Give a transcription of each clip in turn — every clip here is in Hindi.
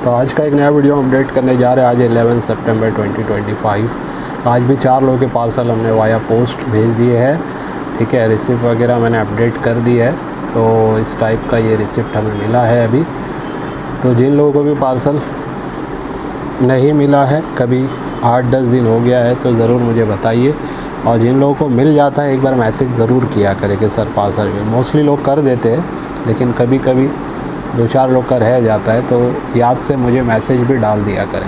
तो आज का एक नया वीडियो अपडेट करने जा रहे हैं। आज 11 सितंबर 2025। आज भी 4 लोगों के पार्सल हमने वाया पोस्ट भेज दिए हैं। ठीक है, रिसिप्ट वगैरह मैंने अपडेट कर दी है। तो इस टाइप का ये रिसिप्ट हमें मिला है अभी। तो जिन लोगों को भी पार्सल नहीं मिला है, कभी 8-10 दिन हो गया है, तो ज़रूर मुझे बताइए। और जिन लोगों को मिल जाता है एक बार मैसेज ज़रूर किया करें कि सर पार्सल में। मोस्टली लोग कर देते हैं, लेकिन कभी कभी 2-4 लोग का रह जाता है, तो याद से मुझे मैसेज भी डाल दिया करें।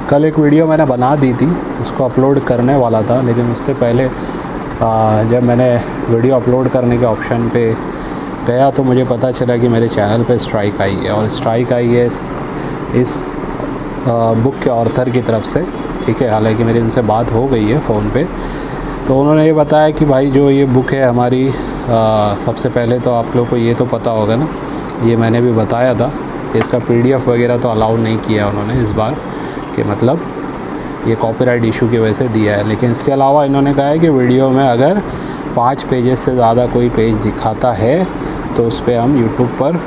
कल एक वीडियो मैंने बना दी थी, उसको अपलोड करने वाला था, लेकिन उससे पहले जब मैंने वीडियो अपलोड करने के ऑप्शन पे गया तो मुझे पता चला कि मेरे चैनल पे स्ट्राइक आई है। और स्ट्राइक आई है इस बुक के ऑथर की तरफ से। ठीक है, हालांकि मेरी उनसे बात हो गई है फ़ोन पे। तो उन्होंने ये बताया कि भाई जो ये बुक है हमारी, सबसे पहले तो आप लोग को ये तो पता होगा ना, ये मैंने भी बताया था कि इसका PDF वगैरह तो अलाउ नहीं किया उन्होंने इस बार, कि मतलब ये कॉपीराइट इशू की वजह से दिया है। लेकिन इसके अलावा इन्होंने कहा है कि वीडियो में अगर 5 पेजेस से ज़्यादा कोई पेज दिखाता है तो उस पर हम यूट्यूब पर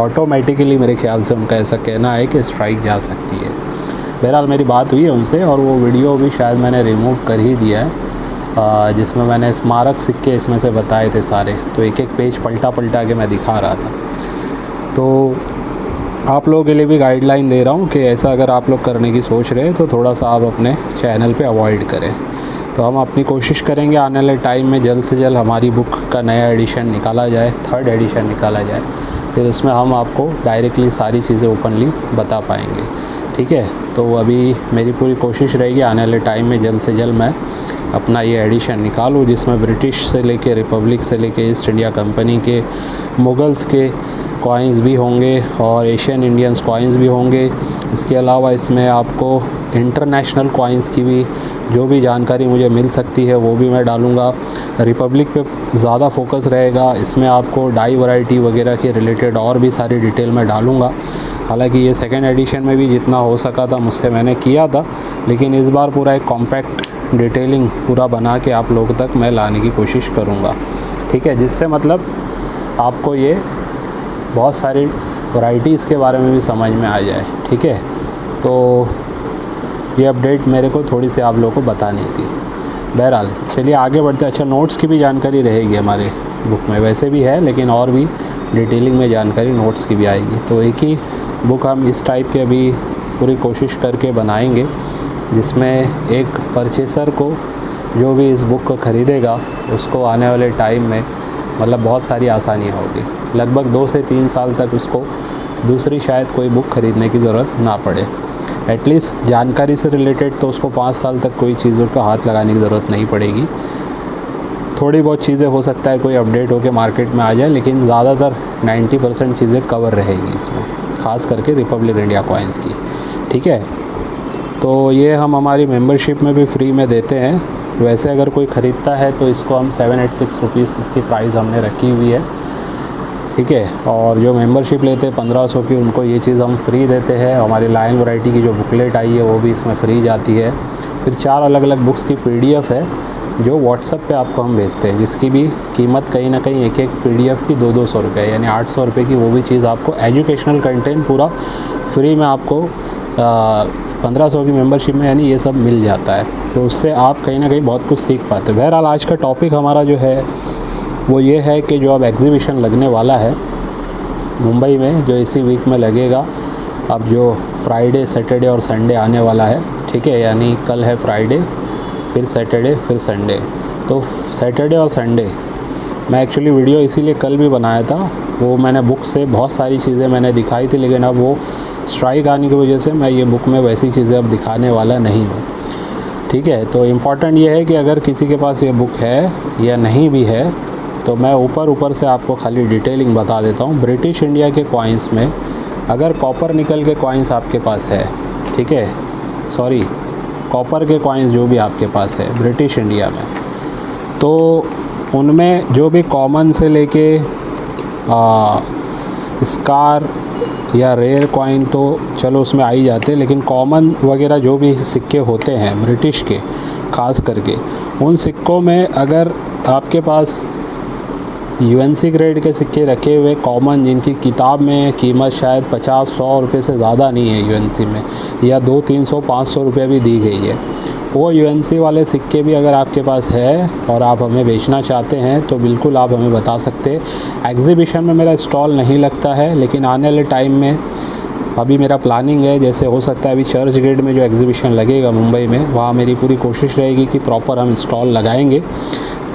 ऑटोमेटिकली, मेरे ख्याल से उनका ऐसा कहना है कि स्ट्राइक जा सकती है। बहरहाल मेरी बात हुई है उनसे, और वो वीडियो भी शायद मैंने रिमूव कर ही दिया है, जिसमें मैंने स्मारक सिक्के इसमें से बताए थे सारे। तो एक एक पेज पलटा के मैं दिखा रहा था। तो आप लोगों के लिए भी गाइडलाइन दे रहा हूँ कि ऐसा अगर आप लोग करने की सोच रहे हैं तो थोड़ा सा आप अपने चैनल पे अवॉइड करें। तो हम अपनी कोशिश करेंगे आने वाले टाइम में जल्द से जल्द हमारी बुक का नया एडिशन निकाला जाए, 3rd एडिशन निकाला जाए। फिर उसमें हम आपको डायरेक्टली सारी चीज़ें ओपनली बता पाएंगे। ठीक है, तो अभी मेरी पूरी कोशिश रहेगी आने वाले टाइम में जल्द से जल्द मैं अपना ये एडिशन निकालूँ, जिसमें ब्रिटिश से लेके रिपब्लिक से लेके ईस्ट इंडिया कंपनी के, मुगल्स के कॉइन्स भी होंगे और एशियन इंडियंस कॉइन्स भी होंगे। इसके अलावा इसमें आपको इंटरनेशनल कॉइन्स की भी जो भी जानकारी मुझे मिल सकती है वो भी मैं डालूँगा। रिपब्लिक पे ज़्यादा फोकस रहेगा, इसमें आपको डाई वैरायटी वगैरह के रिलेटेड और भी सारी डिटेल मैं डालूँगा। हालांकि ये 2nd एडिशन में भी जितना हो सका था मुझसे मैंने किया था, लेकिन इस बार पूरा एक कॉम्पैक्ट डिटेलिंग पूरा बना के आप लोगों तक मैं लाने की कोशिश करूँगा। ठीक है, जिससे मतलब आपको ये बहुत सारी वैरायटीज़ के बारे में भी समझ में आ जाए। ठीक है, तो ये अपडेट मेरे को थोड़ी सी आप लोगों को बतानी थी। बहरहाल चलिए आगे बढ़ते। अच्छा, नोट्स की भी जानकारी रहेगी हमारे बुक में, वैसे भी है लेकिन और भी डिटेलिंग में जानकारी नोट्स की भी आएगी। तो एक ही बुक हम इस टाइप के अभी पूरी कोशिश करके बनाएंगे, जिसमें एक परचेसर को, जो भी इस बुक को ख़रीदेगा, उसको आने वाले टाइम में मतलब बहुत सारी आसानियाँ होगी। लगभग 2 से 3 साल तक उसको दूसरी शायद कोई बुक ख़रीदने की ज़रूरत ना पड़े। एटलीस्ट जानकारी से रिलेटेड तो उसको 5 साल तक कोई चीज़ों का हाथ लगाने की ज़रूरत नहीं पड़ेगी। थोड़ी बहुत चीज़ें हो सकता है कोई अपडेट होकर मार्केट में आ जाए, लेकिन ज़्यादातर 90% चीज़ें कवर रहेगी इसमें, ख़ास करके रिपब्लिक इंडिया कॉइन्स की। ठीक है, तो ये हम हमारी मेंबरशिप में भी फ्री में देते हैं। वैसे अगर कोई ख़रीदता है तो इसको हम 786 रुपीज़ इसकी प्राइस हमने रखी हुई है। ठीक है, और जो मेंबरशिप लेते हैं 1500 की, उनको ये चीज़ हम फ्री देते हैं। हमारी लायन वैरायटी की जो बुकलेट आई है वो भी इसमें फ्री जाती है। फिर 4 अलग अलग बुक्स की PDF है जो व्हाट्सएप पे आपको हम भेजते हैं, जिसकी भी कीमत कहीं ना कहीं एक PDF की 200-200 रुपये, यानी 800 रुपये की वो भी चीज़ आपको एजुकेशनल कंटेंट पूरा फ्री में आपको 1500 की मेंबरशिप में यानी ये सब मिल जाता है। तो उससे आप कहीं ना कहीं बहुत कुछ सीख पाते हो। बहरहाल आज का टॉपिक हमारा जो है वो ये है कि जो अब एग्ज़िबिशन लगने वाला है मुंबई में, जो इसी वीक में लगेगा, अब जो फ्राइडे, सैटरडे और संडे आने वाला है। ठीक है, यानी कल है फ्राइडे, फिर सैटरडे, फिर संडे। तो सैटरडे और संडे मैं एक्चुअली वीडियो इसीलिए कल भी बनाया था। वो मैंने बुक से बहुत सारी चीज़ें मैंने दिखाई थी, लेकिन अब वो स्ट्राइक आने की वजह से मैं ये बुक में वैसी चीज़ें अब दिखाने वाला नहीं हूँ। ठीक है, तो इम्पॉर्टेंट ये है कि अगर किसी के पास ये बुक है या नहीं भी है, तो मैं ऊपर से आपको खाली डिटेलिंग बता देता हूँ। ब्रिटिश इंडिया के कॉइन्स में अगर कॉपर निकल के कॉइन्स आपके पास है, ठीक है, सॉरी कॉपर के कॉइन्स जो भी आपके पास है ब्रिटिश इंडिया में, तो उनमें जो भी कॉमन से लेके स्कार या रेयर कॉइन तो चलो उसमें आ ही जाते हैं, लेकिन कॉमन वगैरह जो भी सिक्के होते हैं ब्रिटिश के, ख़ास करके उन सिक्कों में अगर आपके पास यूएनसी ग्रेड के सिक्के रखे हुए कॉमन, जिनकी किताब में कीमत शायद 50-100 रुपये से ज़्यादा नहीं है यूएनसी में, या 200-300-500 रुपये भी दी गई है, वो यूएनसी वाले सिक्के भी अगर आपके पास है और आप हमें बेचना चाहते हैं तो बिल्कुल आप हमें बता सकते हैं। एग्ज़िबिशन में मेरा स्टॉल नहीं लगता है, लेकिन आने वाले टाइम में अभी मेरा प्लानिंग है, जैसे हो सकता है अभी चर्च गेट में जो एग्ज़िबिशन लगेगा मुंबई में, वहाँ मेरी पूरी कोशिश रहेगी कि प्रॉपर हम स्टॉल लगाएंगे,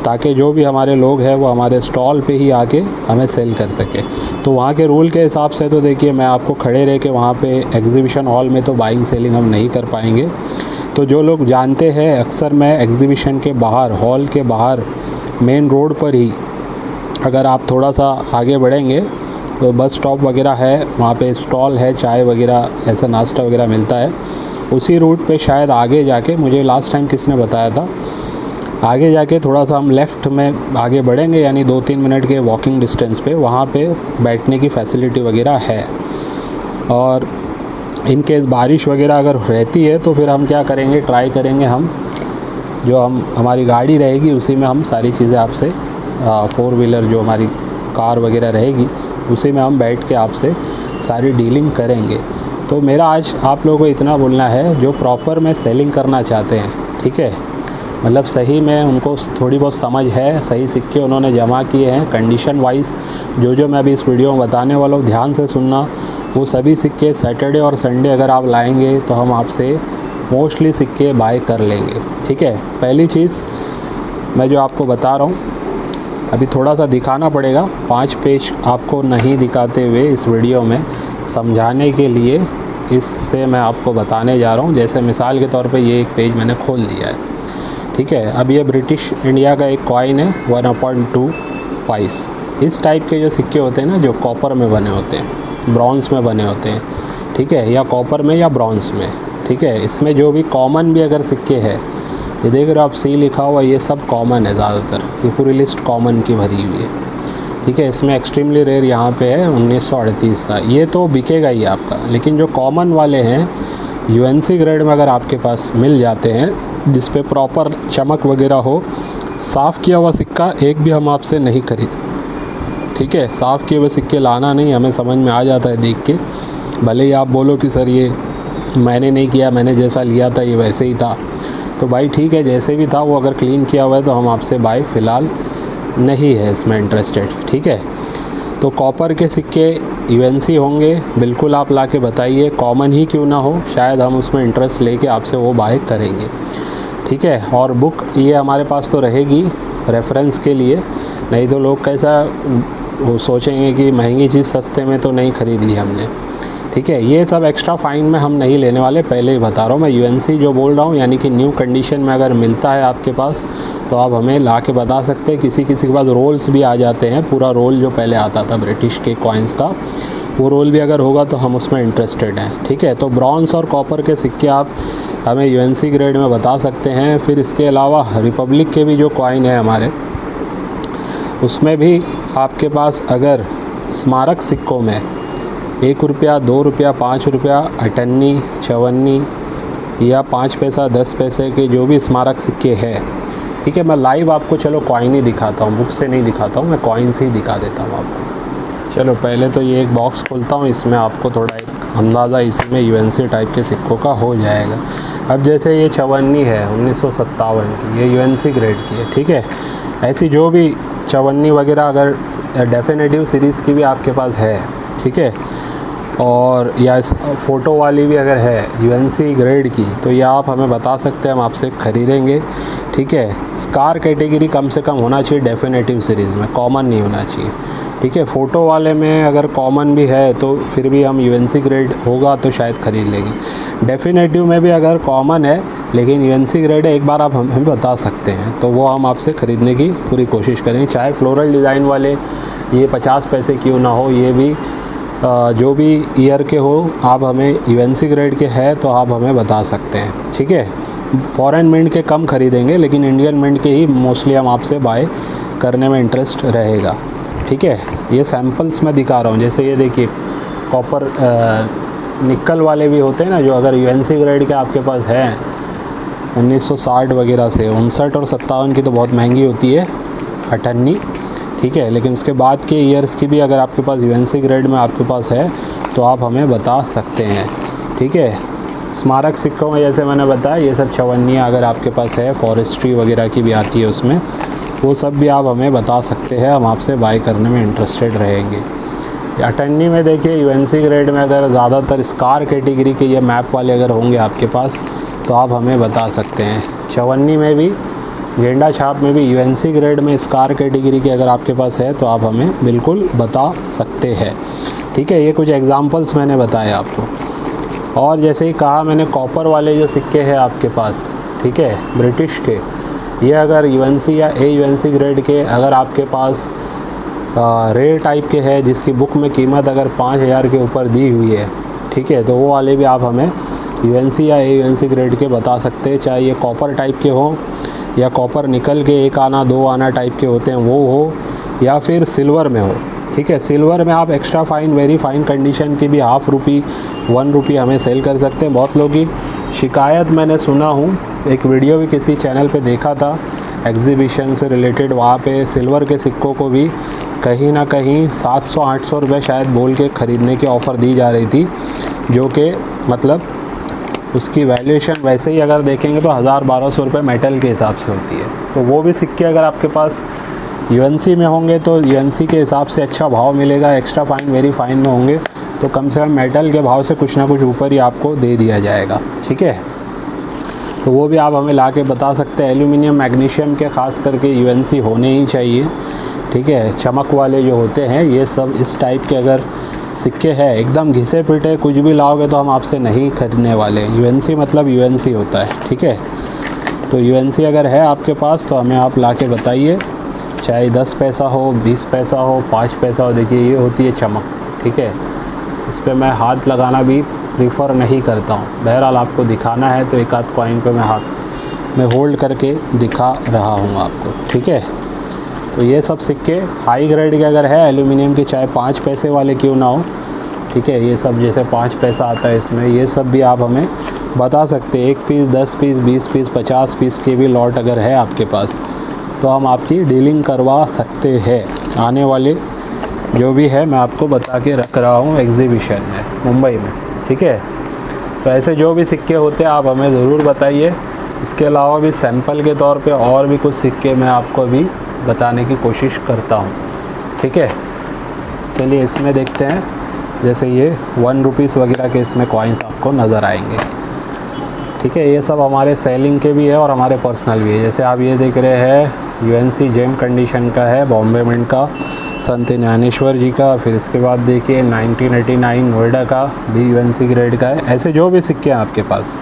ताकि जो भी हमारे लोग हैं वो हमारे स्टॉल पे ही आके हमें सेल कर सके। तो वहाँ के रूल के हिसाब से तो देखिए, मैं आपको खड़े रह के वहाँ पे एग्ज़िबिशन हॉल में तो बाइंग सेलिंग हम नहीं कर पाएंगे। तो जो लोग जानते हैं, अक्सर मैं एग्ज़िबिशन के बाहर, हॉल के बाहर, मेन रोड पर ही, अगर आप थोड़ा सा आगे बढ़ेंगे तो बस स्टॉप वगैरह है, वहाँ पे स्टॉल है, चाय वगैरह ऐसा नाश्ता वगैरह मिलता है, उसी रूट पे शायद आगे जाके, मुझे लास्ट टाइम किसने बताया था, आगे जाके थोड़ा सा हम लेफ़्ट में आगे बढ़ेंगे, यानी 2-3 मिनट के वॉकिंग डिस्टेंस पे वहाँ पे बैठने की फ़ैसिलिटी वगैरह है। और इन केस बारिश वगैरह अगर रहती है तो फिर हम क्या करेंगे, ट्राई करेंगे हम, जो हमारी गाड़ी रहेगी उसी में हम सारी चीज़ें आपसे, 4 व्हीलर जो हमारी कार वगैरह रहेगी उसी में हम बैठ के आपसे सारी डीलिंग करेंगे। तो मेरा आज आप लोगों को इतना बोलना है, जो प्रॉपर में सेलिंग करना चाहते हैं, ठीक है, मतलब सही में उनको थोड़ी बहुत समझ है, सही सिक्के उन्होंने जमा किए हैं कंडीशन वाइज, जो मैं अभी इस वीडियो में बताने वाला हूँ ध्यान से सुनना, वो सभी सिक्के सैटरडे और संडे अगर आप लाएंगे तो हम आपसे मोस्टली सिक्के बाय कर लेंगे, ठीक है। पहली चीज़ मैं जो आपको बता रहा हूँ, अभी थोड़ा सा दिखाना पड़ेगा, 5 पेज आपको नहीं दिखाते हुए इस वीडियो में समझाने के लिए, इससे मैं आपको बताने जा रहा हूँ। जैसे मिसाल के तौर पे ये एक पेज मैंने खोल दिया है, ठीक है। अब ये ब्रिटिश इंडिया का एक कॉइन है 1/2 पाइस। इस टाइप के जो सिक्के होते हैं ना, जो कॉपर में बने होते हैं, ब्रॉन्ज़ में बने होते हैं, ठीक है, या कॉपर में या ब्रॉन्ज़ में, ठीक है। इसमें जो भी कॉमन भी अगर सिक्के हैं, ये देख रहे हो आप सी लिखा हुआ, ये सब कॉमन है ज़्यादातर, ये पूरी लिस्ट कॉमन की भरी हुई है, ठीक है। इसमें एक्सट्रीमली रेयर यहाँ पे है 1938 का, ये तो बिकेगा ही आपका। लेकिन जो कॉमन वाले हैं यूएनसी ग्रेड में अगर आपके पास मिल जाते हैं, जिस पे प्रॉपर चमक वगैरह हो, साफ़ किया हुआ सिक्का एक भी हम आपसे नहीं खरीद, ठीक है। साफ़ किए हुए सिक्के लाना नहीं, हमें समझ में आ जाता है देख के, भले ही आप बोलो कि सर ये मैंने नहीं किया, मैंने जैसा लिया था ये वैसे ही था, तो भाई ठीक है, जैसे भी था वो अगर क्लीन किया हुआ है तो हम आपसे बाय फ़िलहाल नहीं है इसमें इंटरेस्टेड, ठीक है। तो कॉपर के सिक्के यूएनसी होंगे, बिल्कुल आप ला के बताइए, कॉमन ही क्यों ना हो, शायद हम उसमें इंटरेस्ट लेके आपसे वो बाय करेंगे, ठीक है। और बुक ये हमारे पास तो रहेगी रेफरेंस के लिए, नहीं तो लोग कैसा वो सोचेंगे कि महंगी चीज़ सस्ते में तो नहीं ख़रीद ली हमने, ठीक है। ये सब एक्स्ट्रा फ़ाइन में हम नहीं लेने वाले, पहले ही बता रहा हूँ मैं। यूएनसी जो बोल रहा हूँ, यानी कि न्यू कंडीशन में अगर मिलता है आपके पास तो आप हमें ला के बता सकते हैं। किसी के पास रोल्स भी आ जाते हैं, पूरा रोल जो पहले आता था ब्रिटिश के कॉइन्स का, वो रोल भी अगर होगा तो हम उसमें इंटरेस्टेड हैं, ठीक है। तो ब्रॉन्ज़ और कॉपर के सिक्के आप हमें यूएनसी ग्रेड में बता सकते हैं। फिर इसके अलावा रिपब्लिक के भी जो कॉइन है हमारे, उसमें भी आपके पास अगर स्मारक सिक्कों में 1 रुपया, 2 रुपया, 5 रुपया, 58, 54 या 5 पैसा, 10 पैसे के जो भी स्मारक सिक्के हैं, ठीक है। मैं लाइव आपको चलो कॉइन ही दिखाता हूँ, बुक से नहीं दिखाता हूँ, मैं कॉइन से ही दिखा देता हूँ आपको। चलो पहले तो ये एक बॉक्स खोलता हूँ, इसमें आपको थोड़ा एक अंदाज़ा इसमें यूएनसी टाइप के सिक्कों का हो जाएगा। अब जैसे ये 54 है 1957 की, ये यूएनसी ग्रेड की है, ठीक है। ऐसी जो भी 54 वगैरह अगर डेफिनेटिव सीरीज़ की भी आपके पास है, ठीक है, और या फ़ोटो वाली भी अगर है यूएनसी ग्रेड की, तो ये आप हमें बता सकते हैं, हम आपसे ख़रीदेंगे, ठीक है। स्कार कैटेगरी कम से कम होना चाहिए डेफिनेटिव सीरीज़ में, कॉमन नहीं होना चाहिए, ठीक है। फ़ोटो वाले में अगर कॉमन भी है तो फिर भी हम यूएनसी ग्रेड होगा तो शायद ख़रीद लेंगे। डेफिनेटिव में भी अगर कॉमन है लेकिन यूएनसी ग्रेड है, एक बार आप हमें बता सकते हैं, तो वो हम आपसे ख़रीदने की पूरी कोशिश करेंगे। चाहे फ्लोरल डिज़ाइन वाले ये 50 पैसे क्यों ना हो, ये भी जो भी ईयर के हो, आप हमें यूएनसी ग्रेड के है तो आप हमें बता सकते हैं, ठीक है। फॉरेन मिंट के कम ख़रीदेंगे, लेकिन इंडियन मिंट के ही मोस्टली हम आपसे बाय करने में इंटरेस्ट रहेगा, ठीक है। ये सैम्पल्स मैं दिखा रहा हूँ, जैसे ये देखिए कॉपर निकल वाले भी होते हैं ना, जो अगर यूएनसी ग्रेड के आपके पास हैं 1960 वगैरह से, 59 और 57 की तो बहुत महंगी होती है, 58, ठीक है। लेकिन उसके बाद के ईयर्स की भी अगर आपके पास यूएनसी ग्रेड में आपके पास है तो आप हमें बता सकते हैं, ठीक है। स्मारक सिक्कों में जैसे मैंने बताया ये सब चवन्नियाँ अगर आपके पास है, फॉरेस्ट्री वगैरह की भी आती है उसमें, वो सब भी आप हमें बता सकते हैं, हम आपसे बाय करने में इंटरेस्टेड रहेंगे। अटन्नी में देखिए यूएनसी ग्रेड में अगर ज़्यादातर स्कार कैटेगरी के ये मैप वाले अगर होंगे आपके पास तो आप हमें बता सकते हैं। चवन्नी में भी, गेंडा छाप में भी यूएनसी ग्रेड में स्कार कैटेगरी के अगर आपके पास है तो आप हमें बिल्कुल बता सकते हैं, ठीक है। ये कुछ एग्जांपल्स मैंने बताए आपको। और जैसे ही कहा मैंने, कॉपर वाले जो सिक्के हैं आपके पास, ठीक है, ब्रिटिश के, ये अगर यूएनसी या यूएनसी ग्रेड के अगर आपके पास रेयर टाइप के हैं जिसकी बुक में कीमत अगर 5000 के ऊपर दी हुई है, ठीक है, तो वो वाले भी आप हमें यूएनसी या यूएनसी ग्रेड के बता सकते हैं। चाहे ये कॉपर टाइप के हों या कॉपर निकल के 1 आना 2 आना टाइप के होते हैं वो हो, या फिर सिल्वर में हो, ठीक है। सिल्वर में आप extra fine, very fine condition की भी ₹0.5 ₹1 हमें सेल कर सकते हैं। बहुत लोगों की शिकायत मैंने सुना हूँ, एक वीडियो भी किसी चैनल पे देखा था एग्जीबिशन से रिलेटेड, वहाँ पे सिल्वर के सिक्कों को भी कहीं ना कहीं 700-800 रुपये शायद बोल के ख़रीदने की ऑफ़र दी जा रही थी, जो कि मतलब उसकी वैल्यूएशन वैसे ही अगर देखेंगे तो 1000-1200 रुपये मेटल के हिसाब से होती है। तो वो भी सिक्के अगर आपके पास यूएनसी में होंगे तो यूएनसी के हिसाब से अच्छा भाव मिलेगा, एक्स्ट्रा फाइन, वेरी फाइन में होंगे तो कम से कम मेटल के भाव से कुछ ना कुछ ऊपर ही आपको दे दिया जाएगा, ठीक है। तो वो भी आप हमें ला के बता सकते हैं। एल्यूमिनियम, मैग्नीशियम के ख़ास करके यूएनसी होने ही चाहिए, ठीक है। चमक वाले जो होते हैं ये सब इस टाइप के अगर सिक्के हैं एकदम घिसे पिटे कुछ भी लाओगे तो हम आपसे नहीं खरीदने वाले। यूएनसी मतलब यूएनसी होता है, ठीक है। तो यूएनसी अगर है आपके पास तो हमें आप ला के बताइए, चाहे 10 पैसा हो, 20 पैसा हो, 5 पैसा हो। देखिए ये होती है चमक, ठीक है, इस पर मैं हाथ लगाना भी प्रीफर नहीं करता हूँ। बहरहाल आपको दिखाना है तो एक आध कॉइन पे मैं हाथ में होल्ड करके दिखा रहा हूँ आपको, ठीक है। तो ये सब सिक्के हाई ग्रेड के अगर है एल्यूमिनियम के, चाहे 5 पैसे वाले क्यों ना हो, ठीक है, ये सब जैसे 5 पैसा आता है इसमें, ये सब भी आप हमें बता सकते हैं। 1 पीस, 10 पीस, 20 पीस, 50 पीस के भी लॉट अगर है आपके पास तो हम आपकी डीलिंग करवा सकते हैं। आने वाले जो भी है मैं आपको बता के रख रहा हूँ एग्जीबिशन में मुंबई में, ठीक है। तो ऐसे जो भी सिक्के होते हैं आप हमें ज़रूर बताइए। इसके अलावा भी सैंपल के तौर पे और भी कुछ सिक्के मैं आपको अभी बताने की कोशिश करता हूँ, ठीक है। चलिए इसमें देखते हैं, जैसे ये ₹1 वगैरह के इसमें कॉइन्स आपको नज़र आएंगे, ठीक है। ये सब हमारे सेलिंग के भी है और हमारे पर्सनल भी है। जैसे आप ये देख रहे हैं यूएनसी जेम कंडीशन का है, बॉम्बे मिंट का, संत ज्ञानेश्वर जी का। फिर इसके बाद देखिए 1989 नोएडा का भी यूएनसी ग्रेड का है। ऐसे जो भी सिक्के हैं आपके पास,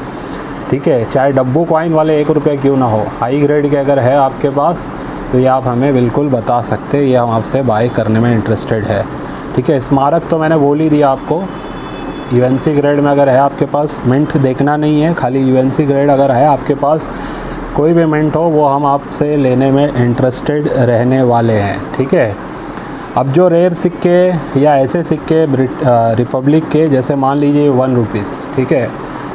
ठीक है, चाहे डब्बू कॉइन वाले ₹1 क्यों ना हो, हाई ग्रेड के अगर है आपके पास तो ये आप हमें बिल्कुल बता सकते हैं, ये हम आपसे बाय करने में इंटरेस्टेड है, ठीक है। स्मारक तो मैंने बोल ही दिया आपको, यूएनसी ग्रेड में अगर है आपके पास, मिंट देखना नहीं है, खाली यूएनसी ग्रेड अगर है आपके पास, कोई भी मिंट हो वो हम आपसे लेने में इंटरेस्टेड रहने वाले हैं, ठीक है। अब जो रेयर सिक्के या ऐसे सिक्के रिपब्लिक के, जैसे मान लीजिए ₹1, ठीक है,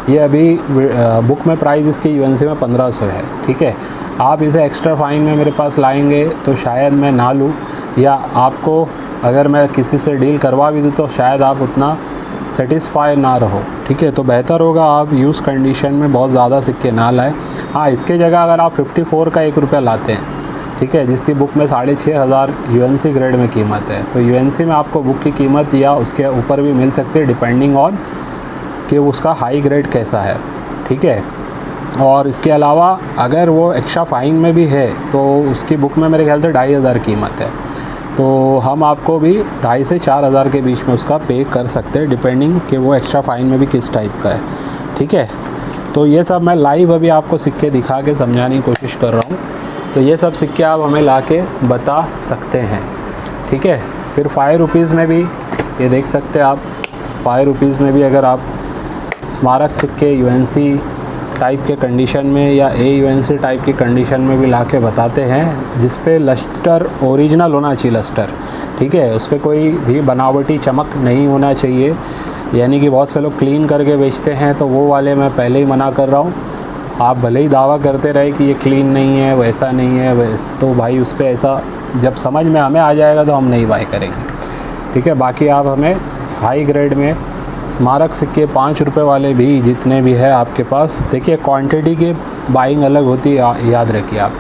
ये अभी बुक में प्राइस इसकी यूएनसी में 1500 है, ठीक है। आप इसे एक्स्ट्रा फाइन में मेरे पास लाएंगे तो शायद मैं ना लूँ, या आपको अगर मैं किसी से डील करवा भी दूँ तो शायद आप उतना सेटिस्फाई ना रहो, ठीक है। तो बेहतर होगा आप यूज़ कंडीशन में बहुत ज़्यादा सिक्के ना लाएं। हाँ, इसके जगह अगर आप 54 का ₹1 लाते हैं, ठीक है, जिसकी बुक में 6500 यूएनसी ग्रेड में कीमत है, तो यूएनसी में आपको बुक की कीमत या उसके ऊपर भी मिल सकती है डिपेंडिंग ऑन कि उसका हाई ग्रेड कैसा है, ठीक है। और इसके अलावा अगर वो एक्स्ट्रा फाइन में भी है तो उसकी बुक में मेरे ख्याल से 2500 कीमत है, तो हम आपको भी 2500 से 4000 के बीच में उसका पे कर सकते हैं, डिपेंडिंग कि वो एक्स्ट्रा फ़ाइन में भी किस टाइप का है, ठीक है। तो ये सब मैं लाइव अभी आपको सिक्के दिखा के समझाने की कोशिश कर रहा हूँ। तो ये सब सिक्के आप हमें ला के बता सकते हैं, ठीक है। फिर ₹5 में भी ये देख सकते हैं आप, ₹5 में भी अगर आप स्मारक सिक्के यूएनसी टाइप के कंडीशन में या यूएनसी टाइप की कंडीशन में भी ला के बताते हैं, जिस पे लस्टर ओरिजिनल होना चाहिए, लस्टर, ठीक है, उस पर कोई भी बनावटी चमक नहीं होना चाहिए। यानी कि बहुत से लोग क्लीन करके बेचते हैं, तो वो वाले मैं पहले ही मना कर रहा हूँ। आप भले ही दावा करते रहे कि ये क्लीन नहीं है, वैसा नहीं है, तो भाई उस पर ऐसा जब समझ में हमें आ जाएगा तो हम नहीं बाय करेंगे, ठीक है। बाकी आप हमें हाई ग्रेड में स्मारक सिक्के 5 रुपये वाले भी जितने भी है आपके पास, देखिए क्वांटिटी की बाइंग अलग होती है, याद रखिए आप।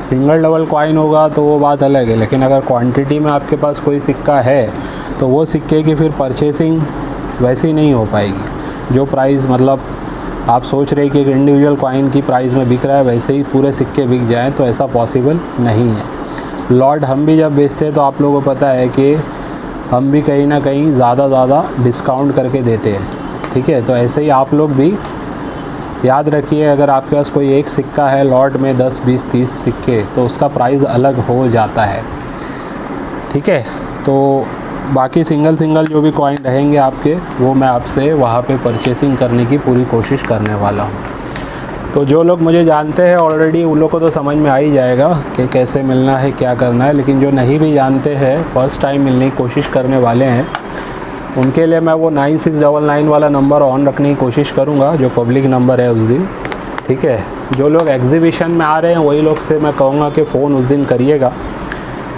सिंगल डबल कॉइन होगा तो वो बात अलग है, लेकिन अगर क्वांटिटी में आपके पास कोई सिक्का है तो वो सिक्के की फिर परचेसिंग वैसे ही नहीं हो पाएगी। जो प्राइस मतलब आप सोच रहे कि एक इंडिविजुअल कॉइन की प्राइस में बिक रहा है वैसे ही पूरे सिक्के बिक जाएँ, तो ऐसा पॉसिबल नहीं है। लॉट हम भी जब बेचते हैं तो आप लोगों को पता है कि हम भी कहीं ना कहीं ज़्यादा डिस्काउंट करके देते हैं, ठीक है। तो ऐसे ही आप लोग भी याद रखिए, अगर आपके पास कोई एक सिक्का है लॉट में 10, 20, 30 सिक्के, तो उसका प्राइस अलग हो जाता है, ठीक है। तो बाकी सिंगल जो भी कॉइन रहेंगे आपके, वो मैं आपसे वहाँ पे परचेसिंग करने की पूरी कोशिश करने वाला हूँ। तो जो लोग मुझे जानते हैं ऑलरेडी, उन लोग को तो समझ में आ ही जाएगा कि कैसे मिलना है, क्या करना है। लेकिन जो नहीं भी जानते हैं, फ़र्स्ट टाइम मिलने की कोशिश करने वाले हैं, उनके लिए मैं वो 9699 वाला नंबर ऑन रखने की कोशिश करूँगा, जो पब्लिक नंबर है उस दिन, ठीक है। जो लोग एग्जीबिशन में आ रहे हैं वही लोग से मैं कहूँगा कि फ़ोन उस दिन करिएगा,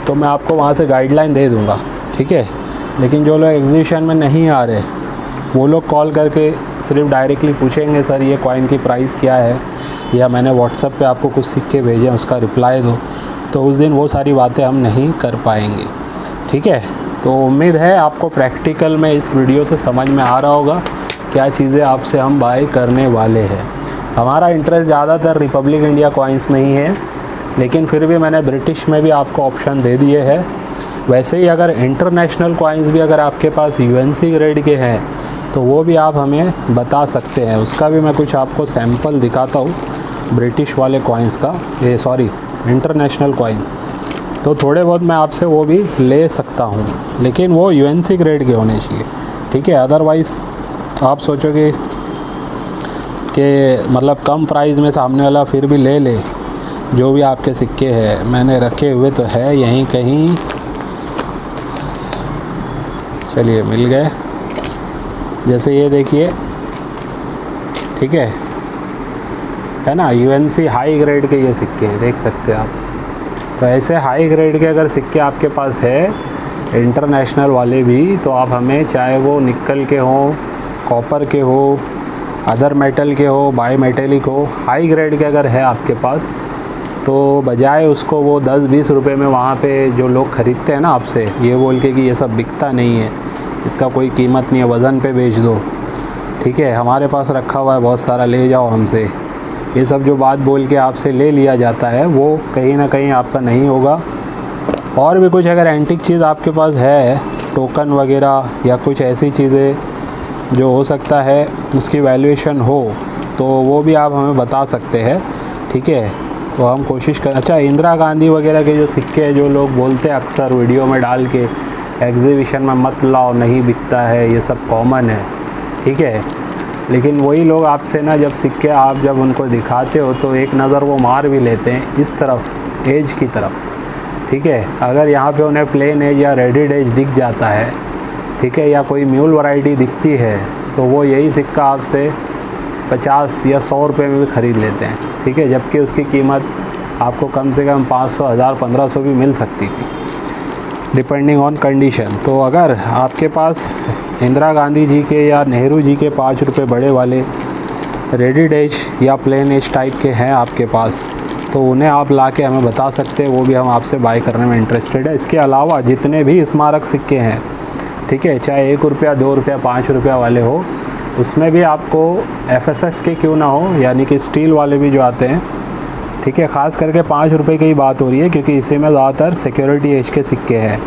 तो मैं आपको वहाँ से गाइडलाइन दे दूँगा, ठीक है। लेकिन जो लोग एग्जीबिशन में नहीं आ रहे, वो लोग कॉल करके सिर्फ डायरेक्टली पूछेंगे सर ये कॉइन की प्राइस क्या है, या मैंने व्हाट्सएप पे आपको कुछ सिक्के भेजे उसका रिप्लाई दो, तो उस दिन वो सारी बातें हम नहीं कर पाएंगे, ठीक है। तो उम्मीद है आपको प्रैक्टिकल में इस वीडियो से समझ में आ रहा होगा क्या चीज़ें आपसे हम बाय करने वाले हैं। हमारा इंटरेस्ट ज़्यादातर रिपब्लिक इंडिया कॉइन्स में ही है, लेकिन फिर भी मैंने ब्रिटिश में भी आपको ऑप्शन दे दिए हैं। वैसे ही अगर इंटरनेशनल कॉइन्स भी अगर आपके पास यूएनसी ग्रेड के हैं तो वो भी आप हमें बता सकते हैं, उसका भी मैं कुछ आपको सैंपल दिखाता हूँ ब्रिटिश वाले कॉइन्स का, ये सॉरी इंटरनेशनल कॉइन्स। तो थोड़े बहुत मैं आपसे वो भी ले सकता हूँ, लेकिन वो यूएनसी ग्रेड के होने चाहिए, ठीक है। अदरवाइज़ आप सोचोगे कि मतलब कम प्राइस में सामने वाला फिर भी ले ले। जो भी आपके सिक्के हैं मैंने रखे हुए तो है यहीं कहीं, चलिए मिल गए। जैसे ये देखिए, ठीक है ना, यूएनसी हाई ग्रेड के ये सिक्के हैं, देख सकते हैं आप। तो ऐसे हाई ग्रेड के अगर सिक्के आपके पास है इंटरनेशनल वाले भी, तो आप हमें, चाहे वो निकल के हों, कॉपर के हो, अदर मेटल के हो, बाई मेटेलिक हो, हाई ग्रेड के अगर है आपके पास, तो बजाय उसको वो 10-20 रुपए में वहाँ पे जो लोग ख़रीदते हैं ना आपसे, ये बोल के कि ये सब बिकता नहीं है, इसका कोई कीमत नहीं है, वज़न पे बेच दो, ठीक है, हमारे पास रखा हुआ है बहुत सारा, ले जाओ हमसे, ये सब जो बात बोल के आपसे ले लिया जाता है वो कहीं ना कहीं आपका नहीं होगा। और भी कुछ अगर एंटीक चीज़ आपके पास है, टोकन वगैरह या कुछ ऐसी चीज़ें जो हो सकता है उसकी वैल्यूएशन हो, तो वो भी आप हमें बता सकते हैं, ठीक है। तो हम कोशिश कर, अच्छा इंदिरा गांधी वगैरह के जो सिक्के हैं, जो लोग बोलते हैं अक्सर वीडियो में डाल के एग्जीबिशन में मत लाओ, नहीं बिकता है, ये सब कॉमन है, ठीक है। लेकिन वही लोग आपसे ना जब सिक्के आप जब उनको दिखाते हो तो एक नज़र वो मार भी लेते हैं इस तरफ, एज की तरफ, ठीक है। अगर यहाँ पे उन्हें प्लेन एज या रेडिड एज दिख जाता है, ठीक है, या कोई म्यूल वैरायटी दिखती है, तो वो यही सिक्का आपसे 50 या 100 रुपये में भी ख़रीद लेते हैं, ठीक है, जबकि उसकी कीमत आपको कम से कम 500, 1000, 1500 भी मिल सकती थी, डिपेंडिंग ऑन कंडीशन। तो अगर आपके पास इंदिरा गांधी जी के या नेहरू जी के 5 रुपये बड़े वाले रेडिड एज या प्लेन एज टाइप के हैं आपके पास, तो उन्हें आप ला के हमें बता सकते हैं, वो भी हम आपसे बाय करने में इंटरेस्टेड है। इसके अलावा जितने भी स्मारक सिक्के हैं, ठीक है, चाहे 1 रुपया, 2 रुपया, 5 रुपया वाले हो, उसमें भी आपको FSS के क्यों ना हो, यानी कि स्टील वाले भी जो आते हैं, ठीक है, ख़ास करके 5 रुपये की ही बात हो रही है, क्योंकि इसी में ज़्यादातर सिक्योरिटी एज के सिक्के हैं,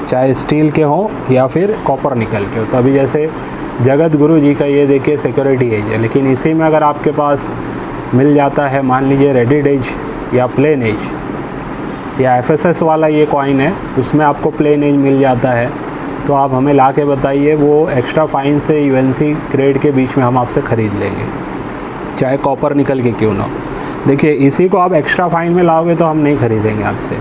चाहे स्टील के हों या फिर कॉपर निकल के हो। तो अभी जैसे जगत गुरु जी का ये देखिए सिक्योरिटी एज है, लेकिन इसी में अगर आपके पास मिल जाता है, मान लीजिए रेडिड एज या प्लेन एज या FSS वाला ये कॉइन है, उसमें आपको प्लेन एज मिल जाता है, तो आप हमें ला के बताइए, वो एक्स्ट्रा फाइन से यूएनसी ग्रेड के बीच में हम आपसे ख़रीद लेंगे, चाहे कॉपर निकल के क्यों ना हो। देखिए इसी को आप एक्स्ट्रा फाइन में लाओगे तो हम नहीं ख़रीदेंगे आपसे,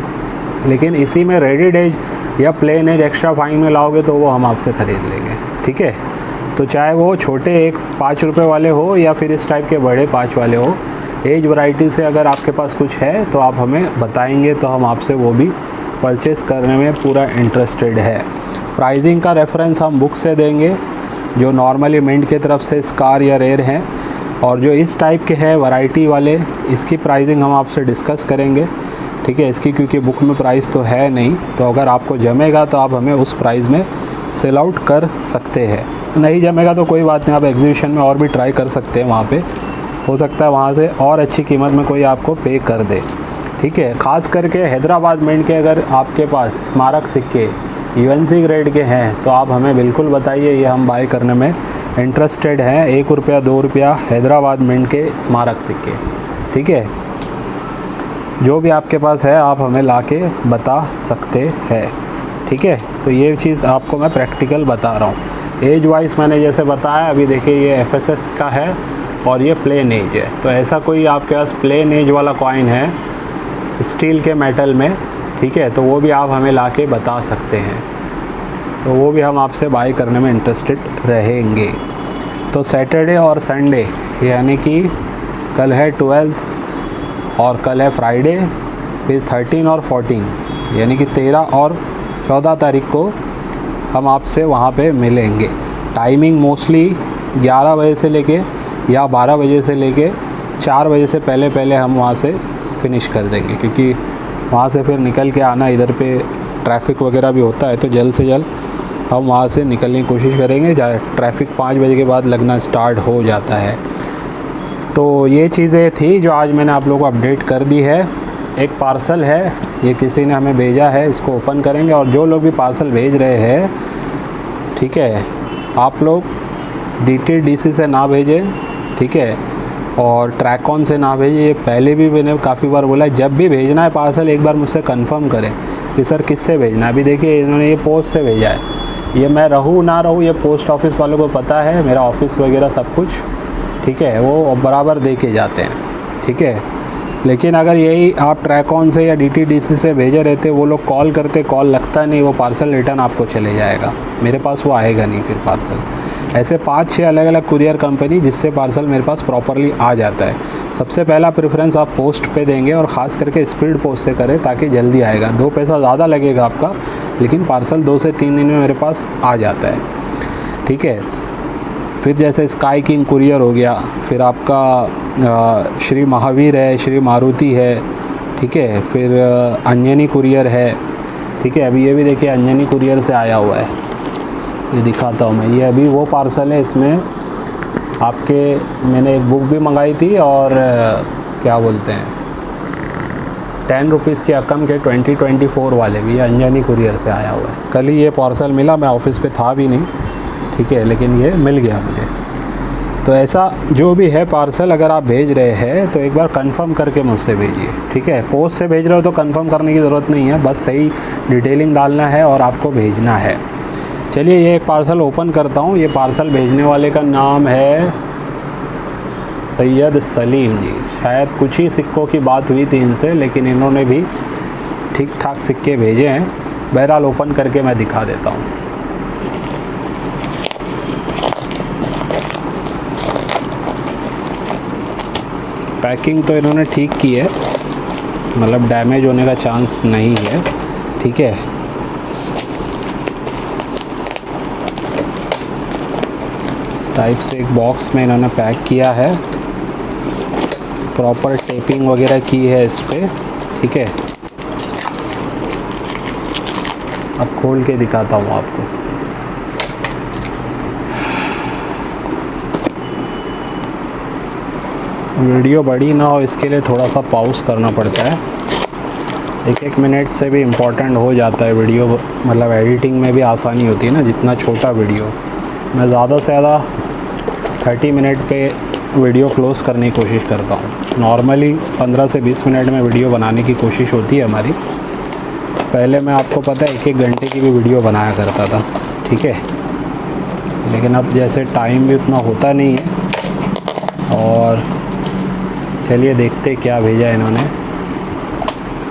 लेकिन इसी में रेडिड एज या प्लेन एज एक्स्ट्रा फाइन में लाओगे तो वो हम आपसे ख़रीद लेंगे, ठीक है। तो चाहे वो छोटे एक 5 रुपये वाले हो या फिर इस टाइप के बड़े 5 वाले हो, एज वैरायटी से अगर आपके पास कुछ है तो आप हमें बताएंगे तो हम आपसे वो भी परचेज़ करने में पूरा इंटरेस्टेड है। प्राइसिंग का रेफरेंस हम बुक से देंगे जो नॉर्मली मिंट की तरफ से स्कार या रेयर हैं, और जो इस टाइप के हैं वैरायटी वाले, इसकी प्राइसिंग हम आपसे डिस्कस करेंगे, ठीक है। इसकी क्योंकि बुक में प्राइस तो है नहीं, तो अगर आपको जमेगा तो आप हमें उस प्राइस में सेल आउट कर सकते हैं। नहीं जमेगा तो कोई बात नहीं, आप एग्जीबिशन में और भी ट्राई कर सकते हैं, वहाँ पे हो सकता है वहाँ से और अच्छी कीमत में कोई आपको पे कर दे, ठीक है। ख़ास करके हैदराबाद मिंट के अगर आपके पास स्मारक सिक्के UNC ग्रेड के हैं तो आप हमें बिल्कुल बताइए, ये हम बाय करने में इंटरेस्टेड हैं। 1 रुपया 2 रुपया हैदराबाद मिंट के स्मारक सिक्के, ठीक है। जो भी आपके पास है आप हमें लाके बता सकते हैं, ठीक है। तो ये चीज़ आपको मैं प्रैक्टिकल बता रहा हूँ। एज वाइज मैंने जैसे बताया, अभी देखिए ये FSS का है और ये प्लेन एज है। तो ऐसा कोई आपके पास प्लेन एज वाला कॉइन है स्टील के मेटल में, ठीक है, तो वो भी आप हमें लाके बता सकते हैं, तो वो भी हम आपसे बाय करने में इंटरेस्टेड रहेंगे। तो सैटरडे और संडे यानी कि कल है 12 और कल है फ्राइडे, फिर 13 और 14 यानी कि 13 और 14 तारीख को हम आपसे वहाँ पे मिलेंगे। टाइमिंग मोस्टली 11 बजे से लेके या 12 बजे से लेके 4 बजे से पहले हम वहाँ से फिनिश कर देंगे, क्योंकि वहाँ से फिर निकल के आना, इधर पे ट्रैफिक वगैरह भी होता है, तो जल्द से जल्द हम वहाँ से निकलने की कोशिश करेंगे। ट्रैफिक 5 बजे के बाद लगना स्टार्ट हो जाता है। तो ये चीज़ें थी जो आज मैंने आप लोगों को अपडेट कर दी है। एक पार्सल है, ये किसी ने हमें भेजा है, इसको ओपन करेंगे। और जो लोग भी पार्सल भेज रहे हैं, ठीक है, आप लोग DTDC से ना भेजें, ठीक है, और ट्रैकऑन से ना भेजें। ये पहले भी मैंने काफ़ी बार बोला है, जब भी भेजना है पार्सल एक बार मुझसे कंफर्म करें कि सर किससे भेजना है। अभी देखिए इन्होंने ये पोस्ट से भेजा है, ये मैं रहूँ ना रहूँ ये पोस्ट ऑफिस वालों को पता है, मेरा ऑफिस वगैरह सब कुछ, ठीक है, वो बराबर दे के जाते हैं, ठीक है। लेकिन अगर यही आप ट्रैकऑन से या DTDC से भेजे रहते, वो लोग कॉल करते, कॉल लगता नहीं, वो पार्सल रिटर्न आपको चले जाएगा, मेरे पास वो आएगा नहीं फिर पार्सल। ऐसे 5-6 अलग अलग कुरियर कंपनी जिससे पार्सल मेरे पास प्रॉपरली आ जाता है। सबसे पहला प्रेफरेंस आप पोस्ट पे देंगे, और ख़ास करके स्पीड पोस्ट से करें ताकि जल्दी आएगा। 2 पैसा ज़्यादा लगेगा आपका, लेकिन पार्सल 2 से 3 दिन में मेरे पास आ जाता है, ठीक है। फिर जैसे स्काई किंग कुरियर हो गया, फिर आपका श्री महावीर है, श्री मारुति है, ठीक है, फिर अंजनी कुरियर है, ठीक है। अभी ये भी देखिए अंजनी कुरियर से आया हुआ है, ये दिखाता हूँ मैं। ये अभी वो पार्सल है, इसमें आपके मैंने एक बुक भी मंगाई थी, और क्या बोलते हैं 10 रुपीज़ की रकम के 2024 वाले भी, ये अंजनी कुरियर से आया हुआ है। कल ही ये पार्सल मिला, मैं ऑफिस पे था भी नहीं, ठीक है, लेकिन ये मिल गया मुझे। तो ऐसा जो भी है पार्सल अगर आप भेज रहे हैं तो एक बार कंफर्म करके मुझसे भेजिए, ठीक है। पोस्ट से भेज रहे हो तो कंफर्म करने की ज़रूरत नहीं है, बस सही डिटेलिंग डालना है और आपको भेजना है। चलिए ये एक पार्सल ओपन करता हूँ। ये पार्सल भेजने वाले का नाम है सैयद सलीम जी। शायद कुछ ही सिक्कों की बात हुई थी इनसे, लेकिन इन्होंने भी ठीक ठाक सिक्के भेजे हैं। बहरहाल ओपन करके मैं दिखा देता हूँ। पैकिंग तो इन्होंने ठीक की है, मतलब डैमेज होने का चांस नहीं है, ठीक है। इस टाइप से एक बॉक्स में इन्होंने पैक किया है, प्रॉपर टेपिंग वगैरह की है इस पर, ठीक है। अब खोल के दिखाता हूँ आपको। वीडियो बड़ी ना हो इसके लिए थोड़ा सा पॉज करना पड़ता है, 1-1 मिनट से भी इम्पोर्टेंट हो जाता है वीडियो, मतलब एडिटिंग में भी आसानी होती है ना। जितना छोटा वीडियो, मैं ज़्यादा से ज़्यादा 30 मिनट पे वीडियो क्लोज़ करने की कोशिश करता हूँ। नॉर्मली 15 से 20 मिनट में वीडियो बनाने की कोशिश होती है हमारी। पहले मैं आपको पता है 1-1 घंटे की भी वीडियो बनाया करता था, ठीक है, लेकिन अब जैसे टाइम भी उतना होता नहीं है। और चलिए देखते क्या भेजा इन्होंने।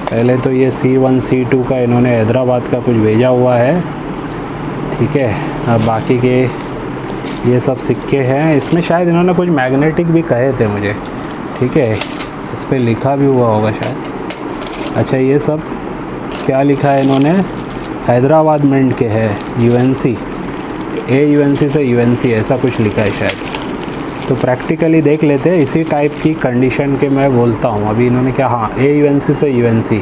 पहले तो ये C1 C2 का इन्होंने हैदराबाद का कुछ भेजा हुआ है, ठीक है। अब बाकी के ये सब सिक्के हैं। इसमें शायद इन्होंने कुछ मैग्नेटिक भी कहे थे मुझे, ठीक है, इस पे लिखा भी हुआ होगा शायद। अच्छा, ये सब क्या लिखा है इन्होंने, हैदराबाद मिंट के है, UNC, AUNC से UNC ऐसा कुछ लिखा है शायद। तो प्रैक्टिकली देख लेते हैं, इसी टाइप की कंडीशन के मैं बोलता हूँ। अभी इन्होंने क्या, हाँ AUNC से UNC,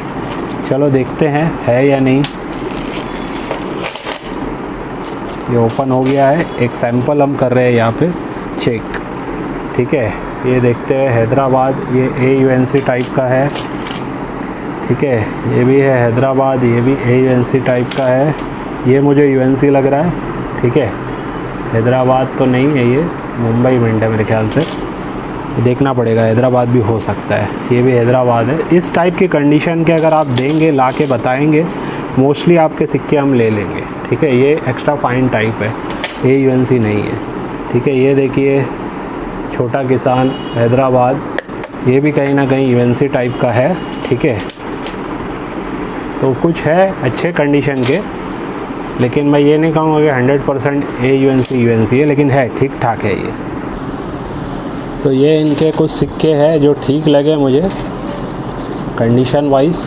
चलो देखते हैं है या नहीं। ये ओपन हो गया है, एक सैंपल हम कर रहे हैं यहाँ पे चेक। ठीक है, ये देखते हैं हैदराबाद, ये AUNC टाइप का है। ठीक है, ये भी है हैदराबाद, ये भी AUNC टाइप का है। ये मुझे UNC लग रहा है। ठीक है, हैदराबाद तो नहीं है, ये मुंबई मिंट है मेरे ख्याल से, देखना पड़ेगा, हैदराबाद भी हो सकता है। ये भी हैदराबाद है। इस टाइप की कंडीशन के अगर आप देंगे, ला के बताएँगे, मोस्टली आपके सिक्के हम ले लेंगे। ठीक है, ये एक्स्ट्रा फाइन टाइप है, AUNC नहीं है। ठीक है, ये देखिए छोटा किसान हैदराबाद, ये भी कहीं ना कहीं UNC टाइप का है। ठीक है, तो कुछ है अच्छे कंडीशन के, लेकिन मैं ये नहीं कहूँगा कि 100% AUNC है, लेकिन है ठीक ठाक है ये। तो ये इनके कुछ सिक्के हैं जो ठीक लगे मुझे कंडीशन वाइज।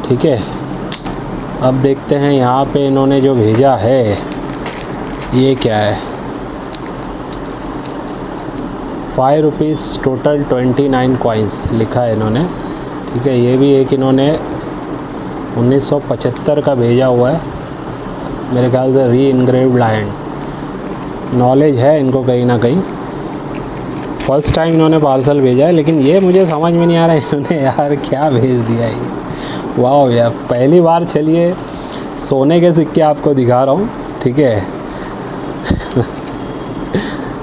ठीक है, अब देखते हैं यहाँ पे इन्होंने जो भेजा है ये क्या है। 5 रुपीज़ टोटल 29 कॉइन्स लिखा है इन्होंने। ठीक है, ये भी एक इन्होंने 1975 का भेजा हुआ है मेरे ख्याल से, री इनग्रेव्ड लायन। नॉलेज है इनको कहीं ना कहीं, फर्स्ट टाइम इन्होंने पार्सल भेजा है। लेकिन ये मुझे समझ में नहीं आ रहा है इन्होंने यार क्या भेज दिया ये। वाह यार, पहली बार चलिए सोने के सिक्के आपको दिखा रहा हूँ। ठीक है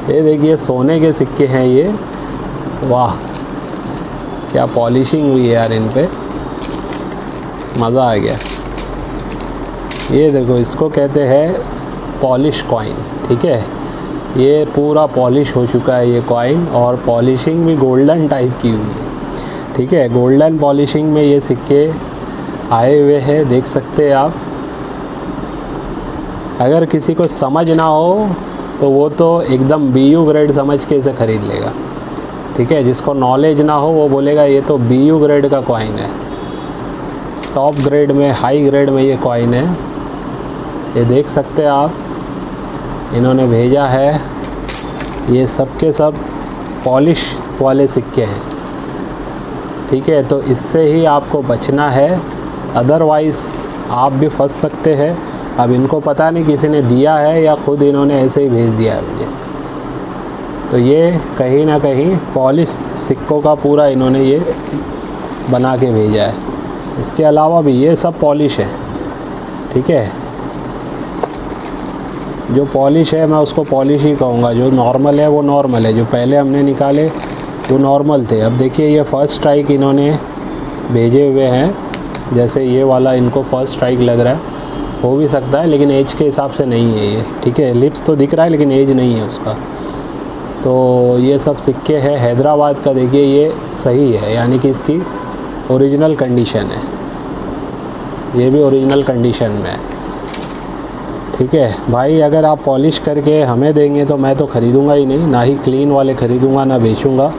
ये देखिए सोने के सिक्के हैं ये। वाह, क्या पॉलिशिंग हुई है यार इन पे, मज़ा आ गया। ये देखो, इसको कहते हैं पॉलिश कॉइन। ठीक है, ये पूरा पॉलिश हो चुका है ये कॉइन, और पॉलिशिंग भी गोल्डन टाइप की हुई है। ठीक है, गोल्डन पॉलिशिंग में ये सिक्के आए हुए हैं, देख सकते हैं आप। अगर किसी को समझ ना हो तो वो तो एकदम BU ग्रेड समझ के इसे ख़रीद लेगा। ठीक है, जिसको नॉलेज ना हो वो बोलेगा ये तो BU ग्रेड का कॉइन है, टॉप ग्रेड में, हाई ग्रेड में ये कॉइन है। ये देख सकते हैं आप, इन्होंने भेजा है, ये सब के सब पॉलिश वाले सिक्के हैं। ठीक है, तो इससे ही आपको बचना है, अदरवाइज़ आप भी फंस सकते हैं। अब इनको पता नहीं किसी ने दिया है या ख़ुद इन्होंने ऐसे ही भेज दिया है मुझे। तो ये कहीं ना कहीं पॉलिश सिक्कों का पूरा इन्होंने ये बना के भेजा है। इसके अलावा भी ये सब पॉलिश है। ठीक है, जो पॉलिश है मैं उसको पॉलिश ही कहूँगा, जो नॉर्मल है वो नॉर्मल है। जो पहले हमने निकाले वो नॉर्मल थे। अब देखिए ये फ़र्स्ट स्ट्राइक इन्होंने भेजे हुए हैं, जैसे ये वाला इनको फ़र्स्ट स्ट्राइक लग रहा है, हो भी सकता है लेकिन एज के हिसाब से नहीं है ये। ठीक है, लिप्स तो दिख रहा है लेकिन एज नहीं है उसका। तो ये सब सिक्के हैं हैदराबाद का। देखिए ये सही है, यानी कि इसकी ओरिजिनल कंडीशन है, ये भी ओरिजिनल कंडीशन में है। ठीक है भाई, अगर आप पॉलिश करके हमें देंगे तो मैं तो ख़रीदूँगा ही नहीं, ना ही क्लीन वाले ख़रीदूँगा, ना बेचूँगा।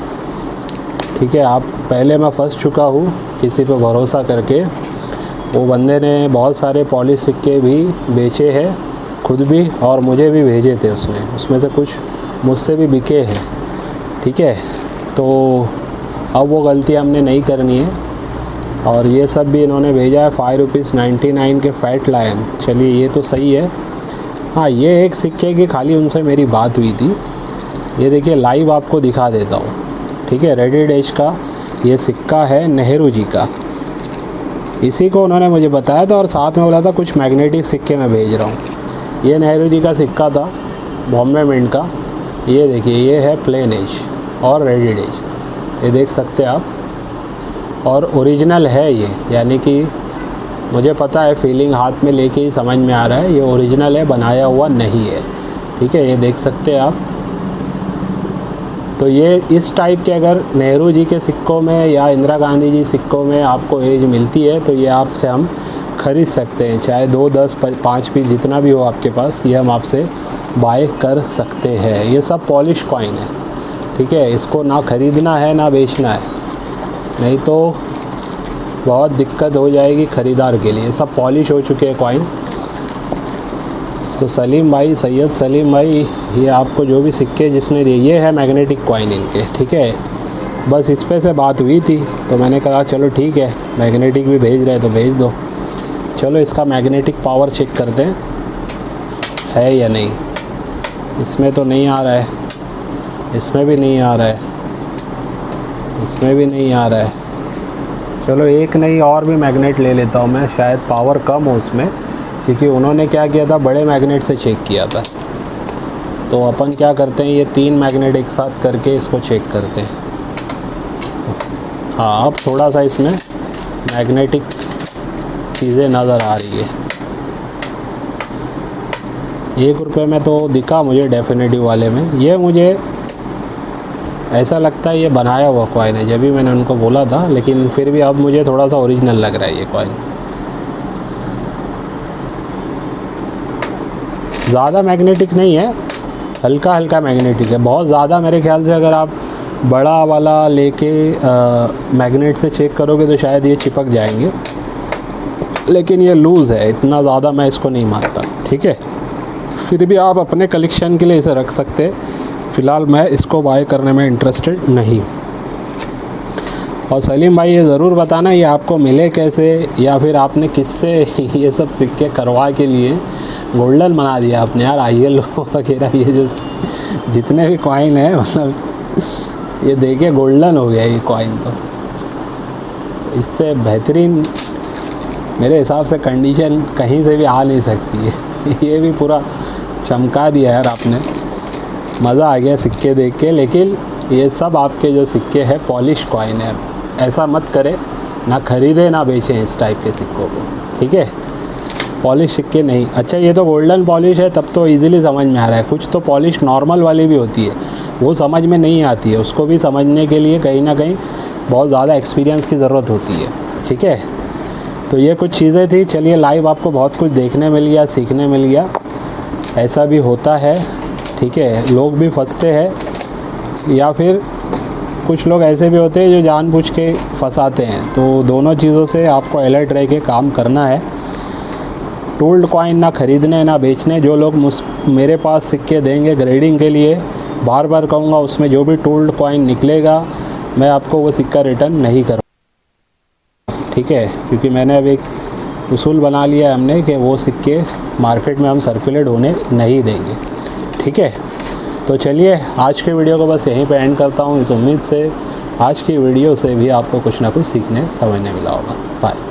ठीक है, आप पहले मैं फंस चुका हूँ किसी पे भरोसा करके। वो बंदे ने बहुत सारे पॉलिश सिक्के भी बेचे हैं खुद भी, और मुझे भी भेजे थे उसने, उसमें से कुछ मुझसे भी बिके हैं। ठीक है, तो अब वो गलती हमने नहीं करनी है। और ये सब भी इन्होंने भेजा है 5 रुपीज़ 99 के फैट लायन। चलिए ये तो सही है। हाँ, ये एक सिक्के की खाली उनसे मेरी बात हुई थी, ये देखिए लाइव आपको दिखा देता हूँ। ठीक है, रेडिड एज का ये सिक्का है नेहरू जी का, इसी को उन्होंने मुझे बताया था, और साथ में बोला था कुछ मैग्नेटिक सिक्के मैं भेज रहा हूँ। ये नेहरू जी का सिक्का था बॉम्बे मिंट का। ये देखिए, ये है प्लेन एज और रेडिड एज, ये देख सकते हैं आप, और ओरिजिनल है ये, यानी कि मुझे पता है, फीलिंग हाथ में लेके ही समझ में आ रहा है ये ओरिजिनल है, बनाया हुआ नहीं है। ठीक है, ये देख सकते हैं आप। तो ये इस टाइप के अगर नेहरू जी के सिक्कों में या इंदिरा गांधी जी सिक्कों में आपको एज मिलती है तो ये आपसे हम ख़रीद सकते हैं, चाहे 2, 10, 5 पीस जितना भी हो आपके पास, ये हम आपसे बाय कर सकते हैं। ये सब पॉलिश कॉइन है। ठीक है, इसको ना ख़रीदना है ना बेचना है, नहीं तो बहुत दिक्कत हो जाएगी ख़रीदार के लिए। सब पॉलिश हो चुके हैं कॉइन। तो सलीम भाई, सैयद सलीम भाई, ये आपको जो भी सिक्के जिसने दिए, ये है मैग्नेटिक कॉइन इनके, ठीक है। बस इस पे से बात हुई थी तो मैंने कहा चलो ठीक है, मैग्नेटिक भी भेज रहे तो भेज दो। चलो इसका मैग्नेटिक पावर चेक करते हैं है या नहीं। इसमें तो नहीं आ रहा है, इसमें भी नहीं आ रहा है, इसमें भी नहीं आ रहा है। चलो एक नहीं और भी मैग्नेट ले लेता हूँ मैं, शायद पावर कम हो उसमें, क्योंकि उन्होंने क्या किया था, बड़े मैग्नेट से चेक किया था। तो अपन क्या करते हैं, ये 3 मैग्नेट एक साथ करके इसको चेक करते हैं। हाँ, अब थोड़ा सा इसमें मैग्नेटिक चीज़ें नज़र आ रही है। 1 रुपये में तो दिखा मुझे डेफिनेटिव वाले में। ये मुझे ऐसा लगता है ये बनाया हुआ कॉइन है, जब भी मैंने उनको बोला था, लेकिन फिर भी अब मुझे थोड़ा सा ओरिजिनल लग रहा है ये कॉइन। ज़्यादा मैग्नेटिक नहीं है, हल्का हल्का मैग्नेटिक है। बहुत ज़्यादा मेरे ख्याल से अगर आप बड़ा वाला लेके मैग्नेट से चेक करोगे तो शायद ये चिपक जाएंगे, लेकिन ये लूज़ है, इतना ज़्यादा मैं इसको नहीं मानता, ठीक है। फिर भी आप अपने कलेक्शन के लिए इसे रख सकते हैं। फ़िलहाल मैं इसको बाय करने में इंटरेस्टेड नहीं। और सलीम भाई ये ज़रूर बताना ये आपको मिले कैसे, या फिर आपने किससे ये सब सिक्के करवा के लिए गोल्डन बना दिया आपने यार। IL वगैरह ये जो जितने भी कॉइन है, मतलब ये देखिए गोल्डन हो गया ये कॉइन। तो इससे बेहतरीन मेरे हिसाब से कंडीशन कहीं से भी आ नहीं सकती है। ये भी पूरा चमका दिया यार आपने, मज़ा आ गया सिक्के देख के। लेकिन ये सब आपके जो सिक्के हैं पॉलिश कॉइन है, ऐसा मत करें, ना ख़रीदे ना बेचें इस टाइप के सिक्कों को, ठीक है। पॉलिश सिक्के नहीं। अच्छा ये तो गोल्डन पॉलिश है, तब तो इजीली समझ में आ रहा है। कुछ तो पॉलिश नॉर्मल वाली भी होती है, वो समझ में नहीं आती है। उसको भी समझने के लिए कहीं ना कहीं बहुत ज़्यादा एक्सपीरियंस की ज़रूरत होती है, ठीक है। तो ये कुछ चीज़ें थी। चलिए लाइव आपको बहुत कुछ देखने मिल गया, सीखने मिल गया। ऐसा भी होता है, ठीक है। लोग भी फंसते हैं, या फिर कुछ लोग ऐसे भी होते हैं जो जानबूझ के फंसाते हैं। तो दोनों चीज़ों से आपको अलर्ट रह के काम करना है। टूल्ड कॉइन ना ख़रीदने ना बेचने। जो लोग मेरे पास सिक्के देंगे ग्रेडिंग के लिए, बार बार कहूँगा, उसमें जो भी टूल्ड कॉइन निकलेगा मैं आपको वो सिक्का रिटर्न नहीं करूँगा, ठीक है। क्योंकि मैंने अब एक उसूल बना लिया है हमने कि वो सिक्के मार्केट में हम सर्कुलेट होने नहीं देंगे, ठीक है। तो चलिए आज के वीडियो को बस यहीं पे एंड करता हूँ, इस उम्मीद से आज की वीडियो से भी आपको कुछ ना कुछ सीखने समझने मिला होगा। बाय।